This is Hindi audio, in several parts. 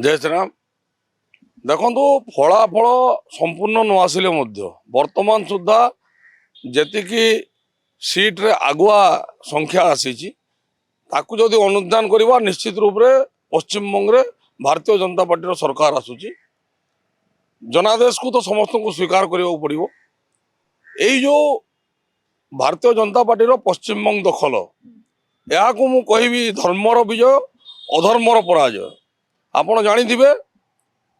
जय श्रीराम। देखो फलाफल संपूर्ण न आसिले वर्तमान सुधा जी सीट्रे आगुआ संख्या आसी जदि अनुधान करवा निश्चित रूप से पश्चिम बंगे भारतीय जनता पार्टी सरकार आसूची जनादेश को तो समस्त को स्वीकार करने पड़ो। यही जो भारतीय जनता पार्टी पश्चिम बंग दखल या कहि धर्मर विजय अधर्मर पराजय। आपण जानिथिबे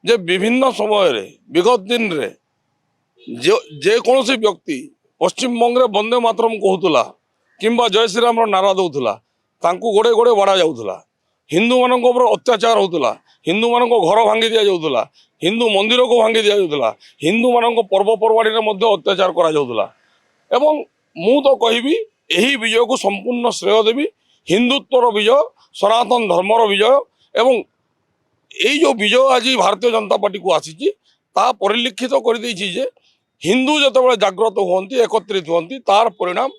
जे विभिन्न समय रे विगत दिन रे जे कौन सी व्यक्ति पश्चिम बंगे वंदे मातरम कहूला किंबा जय श्रीराम नारा दौला गोड़े गोड़े बाड़ा जाऊला, हिंदू मान अत्याचार होता, हिंदू मान घर भांगी दि जाऊला, हिंदू मंदिर को भांगी दि जाऊला, हिंदू मान पर्वपर्वाणी अत्याचार करा जाऊला। एवं मु तो कहबी यही विजय को संपूर्ण श्रेय देवी हिंदुत्वर विजय सनातन धर्मर विजय। एवं यही जो विजय आज भारतीय जनता पार्टी को आसी परिलक्षित कर जे हिंदू जो जाग्रत होती एकत्रित होती तार परिणाम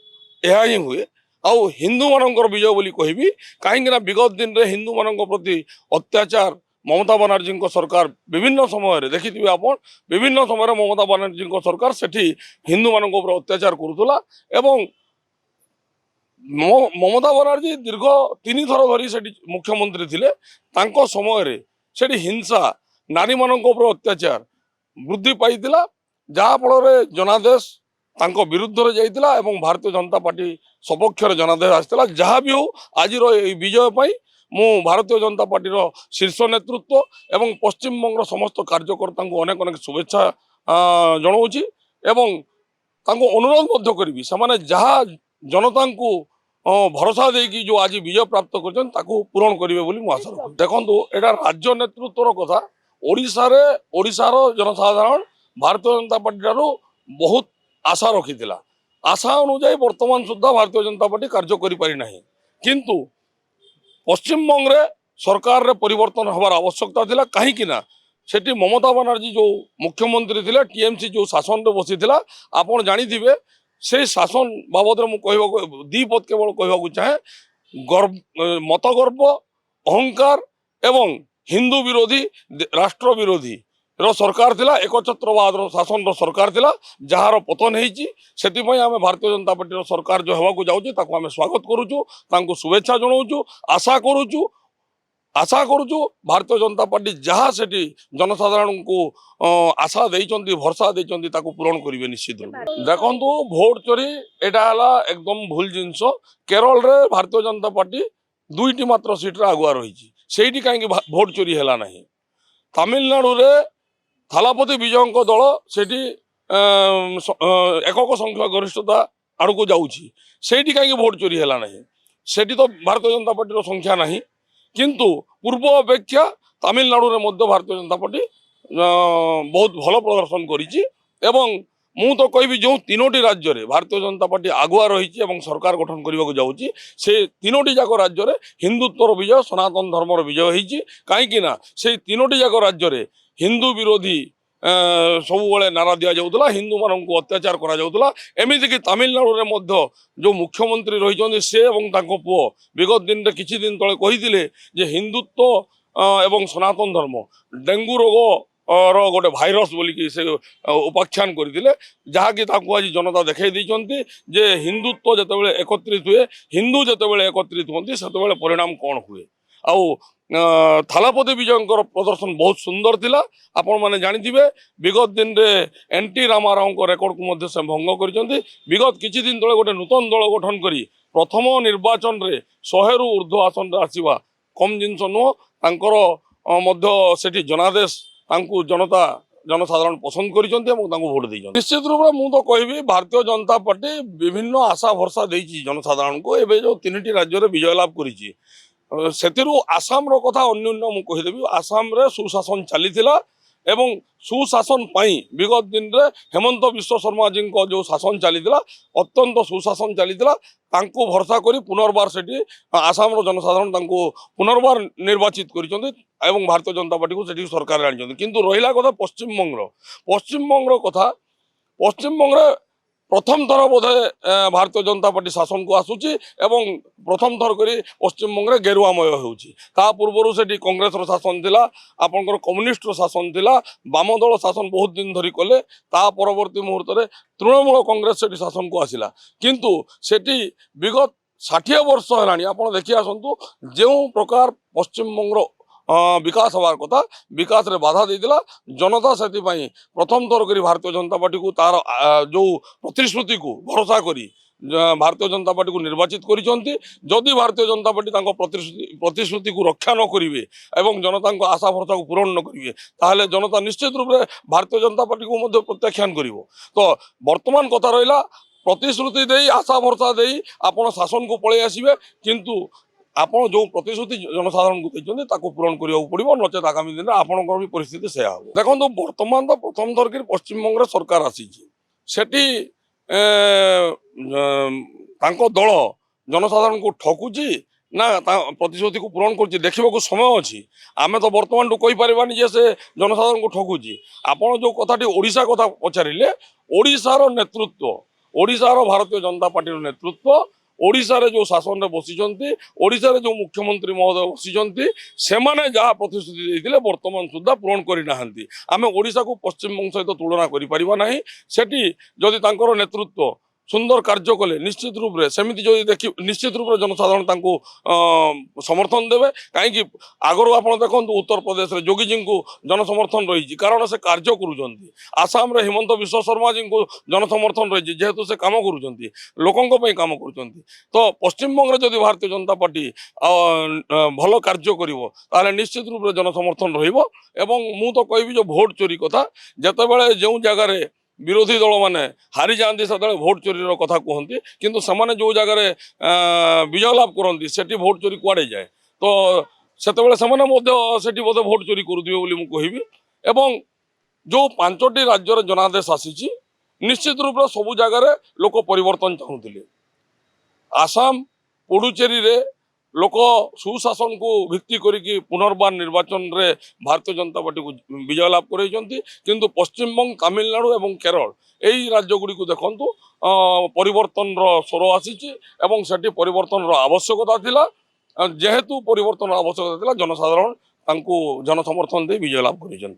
यह ही हुए। आउ हिंदू मानकर विजय बोली कहबी कहीं विगत दिन में हिंदू मान प्रति अत्याचार ममता बनर्जी सरकार विभिन्न समय देखिए आप विभिन्न समय ममता बनर्जी सरकार सेठी हिंदू मान अत्याचार करुला। एवं ममता बनर्जी दीर्घ 3 थर धरी से मुख्यमंत्री थिले तांको समय रे सेठी हिंसा नारी मान अत्याचार वृद्धि पाई जहा फल जनादेश तांको विरुद्ध रे जाइतिला एवं भारतीय जनता पार्टी सपक्ष जनादेश आसाला। जहाँ भी हो आज विजय पाई मु भारतीय जनता पार्टी शीर्ष नेतृत्व एवं पश्चिम बंग समस्त कार्यकर्ता को अनेक अनेक शुभेच्छा जनाऊँगी एवं तांको अनुरोध करी से जहाँ जनता को भरोसा देकी जो आज विजय प्राप्त कर पूरण करेंगे बोली आशा रखुँ। देखो एटा राज्य नेतृत्वर कथा ओडिशार जनसाधारण भारतीय जनता पार्टी ठारू बहुत आशा रखी आशा अनुजाई वर्तमान सुधा भारतीय जनता पार्टी कार्य करि किंतु पश्चिम बंगे सरकार रे परिवर्तन हमार आवश्यकता थिला कहीं सेठी ममता बनर्जी जो मुख्यमंत्री थिले टीएमसी जो शासन रे बसी थिला आपण जानिथिबे से शासन बाबद में कह दी पद केवल कहवाक चाहे मत गर्व अहंकार एवं हिंदू विरोधी राष्ट्र विरोधी सरकार थिला एकछत्रवाद शासन सरकार थिला जार पतन होती आम भारतीय जनता पार्टी सरकार जो होगा जाऊँ आम स्वागत करुचु शुभेच्छा जनाऊँ आशा करुचु भारतीय जनता पार्टी जहाँ से जनसाधारण को आशा देइचंती भरसा देइचंती ताको पूरण करेंगे निश्चित रूप। देखो भोट चोरी एटा एकदम भूल जिनस। केरल रे भारतीय जनता पार्टी 2टी मात्र सीट्रे आगुआ रही से कहीं भोट चोरी है ना। तमिलनाडु रे थालापति विजय दल सेठी एकक संख्या गरिष्ठता आड़ को जाऊँगी से कहीं भोट चोरी है ना। सेठी तो भारतीय जनता पार्टी संख्या नहीं किंतु पूर्व अपेक्षा तमिलनाडु रे मध्य भारतीय जनता पार्टी बहुत भल प्रदर्शन करिछि। एवं मु तो कहबी जो 3टी राज्य रे भारतीय जनता पार्टी आगुआ रही एवं सरकार गठन करने को जाऊँगी से 3टी जाक राज्य रे हिंदुत्वर विजय सनातन धर्मर विजय होइछि। कहीं से 3टी जाक राज्य रे हिंदू विरोधी सबुबले नारा दि जाऊला, हिंदू मान को अत्याचार करा जाऊला। एमती कि तमिलनाडु रे मध्य जो मुख्यमंत्री रही से एवं तांको पुओ विगत दिन में किछि दिन तले कहिथिले जे हिंदुत्व एवं सनातन धर्म डेंगू रोग गोटे भाइरस बोलिकी से उपाख्यान करते जहाँकि आज जनता देखई देइचंती जे हिंदुत्व जितेबाला एकत्रित हुए हिंदू जितेबाला एकत्रित होती से परिणाम कौन हुए। आउ थालापति विजय प्रदर्शन बहुत सुंदर थिला। आपण माने जानिथिबे विगत दिन रे एनटी रामाराव को रेकर्ड को मध्य से भंग करिसंती। विगत किछि दिन तले गोटे नूतन दल गठन करी प्रथम निर्वाचन रे 100 रु ऊर्ध्व आसन रे आसीबा कम जिनस नुह। तांकर मध्य सेठी जनादेश तांकु जनता जनसाधारण पसंद करिसंती एवं तांकु भोट देइसंती। निश्चित रूप से मु तो कहबी भारतीय जनता पार्टी विभिन्न आशा भरसा देइछि जनसाधारण को। एबे जो 3टी राज्य रे विजय लाभ करिछि सेतिरु आसाम रो कथा अन्योन्य मु कहिदेबी। आसाम रे सुशासन चलीथिला एवं सुशासन पाई विगत दिन रे हेमंत विश्व शर्मा जी को जो शासन चलीथिला अत्यंत सुशासन चलीथिला। तांको भरसा करी पुनर्बार सेठी आसाम रो जनसाधारण तांको पुनर्बार निर्वाचित करिसंती एवं भारतीय जनता पार्टी को सेठी सरकार आनिसंती। किंतु रहिला कथा पश्चिम बंग कथा पश्चिम बंग প্রথম থর বোধে ভারতীয় জনতা পার্টি শাসনକୁ ଆସୁଛି ଏବଂ ପ୍ରଥମ ଥର କରି ପଶ୍ଚିମବଙ୍ଗରେ ଗେରୁଆମୟ ହେଉଛି। ତା ପୂର୍ବରୁ ସେଠି କଂଗ୍ରେସର ଶାସନ ଥିଲା, ଆପଣଙ୍କର କମ୍ୟୁନିଷ୍ଟର ଶାସନ ଥିଲା, ବାମ ଦଳ ଶାସନ ବହୁତ ଦିନ ଧରି କଲେ। ତା ପରବର୍ତ୍ତୀ ମୁହୂର୍ତ୍ତରେ ତୃଣମୂଳ କଂଗ୍ରେସ ସେଠି ଶାସନକୁ ଆସିଲା, କିନ୍ତୁ ସେଠି ବିଗତ 60 ବର୍ଷ ହେଲାଣି ଆପଣ ଦେଖି ଆସନ୍ତୁ ଯେଉଁ ପ୍ରକାର ପଶ୍ଚିମବଙ୍ଗର विकास हबार कथा विकास रे बाधा देला जनता से प्रथम थर करी भारतीय जनता पार्टी को तार जो प्रतिश्रुति को भरोसा करी भारतीय जनता पार्टी को निर्वाचित करिसंती। जदि भारतीय जनता पार्टी तांको प्रतिश्रुति को रक्षा न करिवे एवं जनता को आशा भरोसा को पूरण न करिवे ताहले जनता निश्चित रूप से भारतीय जनता पार्टी को मध्य प्रत्याख्यान करिवो। तो वर्तमान कथा रहिला प्रतिश्रुति देई आशा भरोसा देई आपण शासन को पळे आसीबे, किंतु ଆପଣ ଯେଉଁ ପ୍ରତିଶ୍ରୁତି ଜନସାଧାରଣଙ୍କୁ ଦେଇଛନ୍ତି ତାକୁ ପୂରଣ କରିବାକୁ ପଡ଼ିବ, ନଚେତ ଆଗାମୀ ଦିନରେ ଆପଣଙ୍କର ବି ପରିସ୍ଥିତି ସେୟା ହେବ। ଦେଖନ୍ତୁ ବର୍ତ୍ତମାନ ତ ପ୍ରଥମ ଥର କରି ପଶ୍ଚିମବଙ୍ଗରେ ସରକାର ଆସିଛି, ସେଠି ତାଙ୍କ ଦଳ ଜନସାଧାରଣଙ୍କୁ ଠକୁଛି ନା ପ୍ରତିଶ୍ରୁତିକୁ ପୂରଣ କରୁଛି ଦେଖିବାକୁ ସମୟ ଅଛି। ଆମେ ତ ବର୍ତ୍ତମାନଠୁ କହିପାରିବାନି ଯେ ସେ ଜନସାଧାରଣଙ୍କୁ ଠକୁଛି। ଆପଣ ଯେଉଁ କଥାଟି ଓଡ଼ିଶା କଥା ପଚାରିଲେ, ଓଡ଼ିଶାର ନେତୃତ୍ୱ, ଓଡ଼ିଶାର ଭାରତୀୟ ଜନତା ପାର୍ଟିର ନେତୃତ୍ୱ ओडिशा रे जो शासन रे बसिचंती, ओडिशा रे जो मुख्यमंत्री महोदय बसिचंती, सेमाने जहाँ प्रतिश्रुति देइथिले वर्तमान सुद्धा पूरण करि नाहंती। आमे ओडिशा को पश्चिमबंग सहित तुलना करि परिबा नाही। सेठी जदि तांकर नेतृत्व सुंदर कार्य कले निश्चित रूप से सेमिति जदि देखि निश्चित रूप से जनसाधारण तांको समर्थन देवे। कहीं आगरू आप देखो उत्तर प्रदेश रे जोगी जी को जनसमर्थन रही, कारण से कार्य करुँच। आसाम रे हिमंत विश्व शर्मा जी को जनसमर्थन रही, जेहेतु से काम करुँच, लोकों पे काम करुँच। तो पश्चिमबंग जदि भारतीय जनता पार्टी भल कार्य कर निश्चित रूप से जनसमर्थन रहिबो। एवं मु तो कहबी जो भोट चोरी कथा जेतेबेले जो जगार विरोधी दल मैंने हारी जाती से भोट चोरी कथा कहती, किंतु से जो जगार विजय लाभ करती सेठी भोट चोरी कुआड़े जाए, तो से बोधे भोट चोरी करुवे मुझे। एवं जो 5टी राज्यर जनादेश आसी निश्चित रूप से सबू जगार लोक परिवर्तन चाहूले। आसाम पुडुचेरी रे लोक सुशासन को भित्ति करिकी पुनर्बार निर्वाचन रे भारतीय जनता पार्टी को विजय लाभ करैछंती, किंतु पश्चिमबंग तमिलनाडु एवं केरल यही राज्य गुड़ी को देखंतु परिवर्तन स्वर आसीची एवं सेठी परिवर्तन आवश्यकता थिला। जेहेतु परिवर्तन आवश्यकता थिला जनसाधारण तांको जनसमर्थन दे विजय लाभ करिछंती।